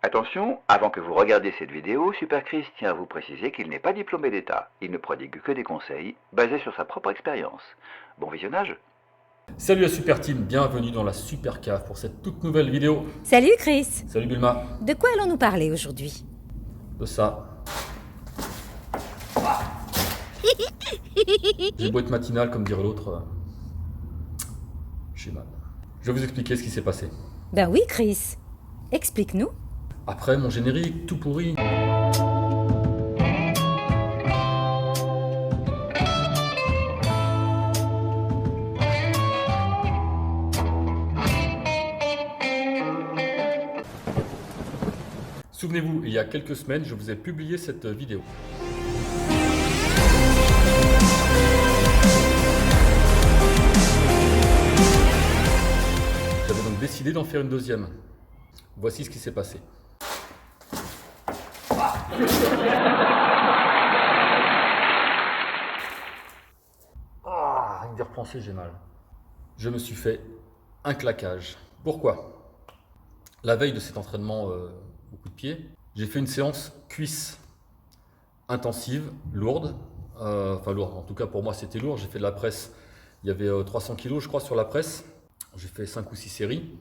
Attention, avant que vous regardiez cette vidéo, Super Chris tient à vous préciser qu'il n'est pas diplômé d'État. Il ne prodigue que des conseils basés sur sa propre expérience. Bon visionnage. Salut la Super Team, bienvenue dans la Super Cave pour cette toute nouvelle vidéo. Salut Chris. Salut Bulma. De quoi allons-nous parler aujourd'hui? De ça. J'ai beau être matinal comme dirait l'autre. J'ai mal. Je vais vous expliquer ce qui s'est passé. Ben oui Chris. Explique-nous. Après mon générique tout pourri. Souvenez-vous, il y a quelques semaines, je vous ai publié cette vidéo. J'avais donc décidé d'en faire une deuxième. Voici ce qui s'est passé. Rien que d'y repenser, j'ai mal. Je me suis fait un claquage. Pourquoi? La veille de cet entraînement au coup de pied, j'ai fait une séance cuisse intensive, lourde. Enfin lourde, en tout cas pour moi c'était lourd. J'ai fait de la presse, il y avait 300 kg je crois sur la presse. J'ai fait 5 ou 6 séries.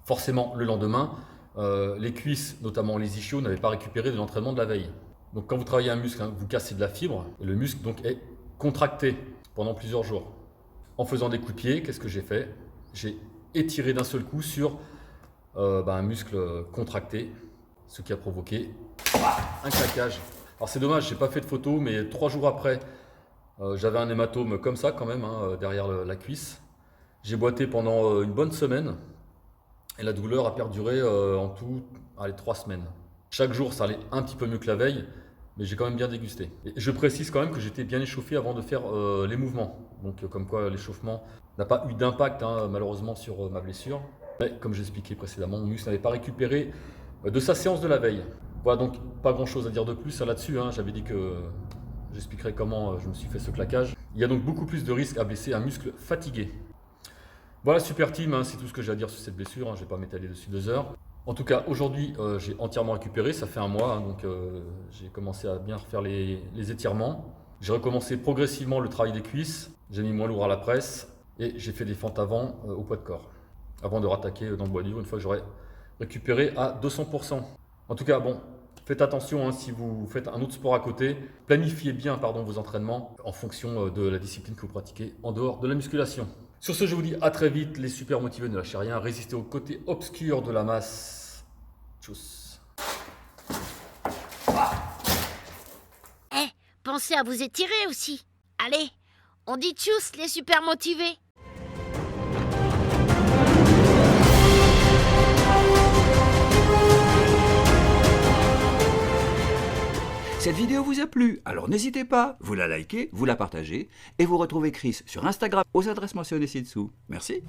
Forcément le lendemain, les cuisses, notamment les ischios, n'avaient pas récupéré de l'entraînement de la veille. Donc quand vous travaillez un muscle, vous cassez de la fibre, et le muscle donc est contracté pendant plusieurs jours. En faisant des coups de pied, qu'est-ce que j'ai fait? J'ai étiré d'un seul coup sur un muscle contracté, ce qui a provoqué un claquage. Alors c'est dommage, j'ai pas fait de photo, mais 3 jours après, j'avais un hématome comme ça quand même, derrière la cuisse. J'ai boité pendant une bonne semaine et la douleur a perduré en tout 3 semaines. Chaque jour ça allait un petit peu mieux que la veille, mais j'ai quand même bien dégusté. Et je précise quand même que j'étais bien échauffé avant de faire les mouvements. Donc comme quoi l'échauffement n'a pas eu d'impact malheureusement sur ma blessure. Mais comme j'expliquais précédemment, mon muscle n'avait pas récupéré de sa séance de la veille. Voilà, donc pas grand chose à dire de plus là-dessus. J'avais dit que j'expliquerais comment je me suis fait ce claquage. Il y a donc beaucoup plus de risques à blesser un muscle fatigué. Voilà Super Team, c'est tout ce que j'ai à dire sur cette blessure. Je ne vais pas m'étaler dessus 2 heures. En tout cas, aujourd'hui, j'ai entièrement récupéré. Ça fait un mois, donc j'ai commencé à bien refaire les étirements. J'ai recommencé progressivement le travail des cuisses. J'ai mis moins lourd à la presse et j'ai fait des fentes avant au poids de corps, avant de rattaquer dans le bois dur une fois que j'aurai récupéré à 200%. En tout cas, bon, faites attention si vous faites un autre sport à côté. Planifiez bien vos entraînements en fonction de la discipline que vous pratiquez en dehors de la musculation. Sur ce, je vous dis à très vite. Les super motivés, ne lâchez rien. Résistez au côté obscur de la masse. Tchuss. Pensez à vous étirer aussi. Allez, on dit tchuss les super motivés. Cette vidéo vous a plu, alors n'hésitez pas, vous la likez, vous la partagez, et vous retrouvez Chris sur Instagram aux adresses mentionnées ci-dessous. Merci.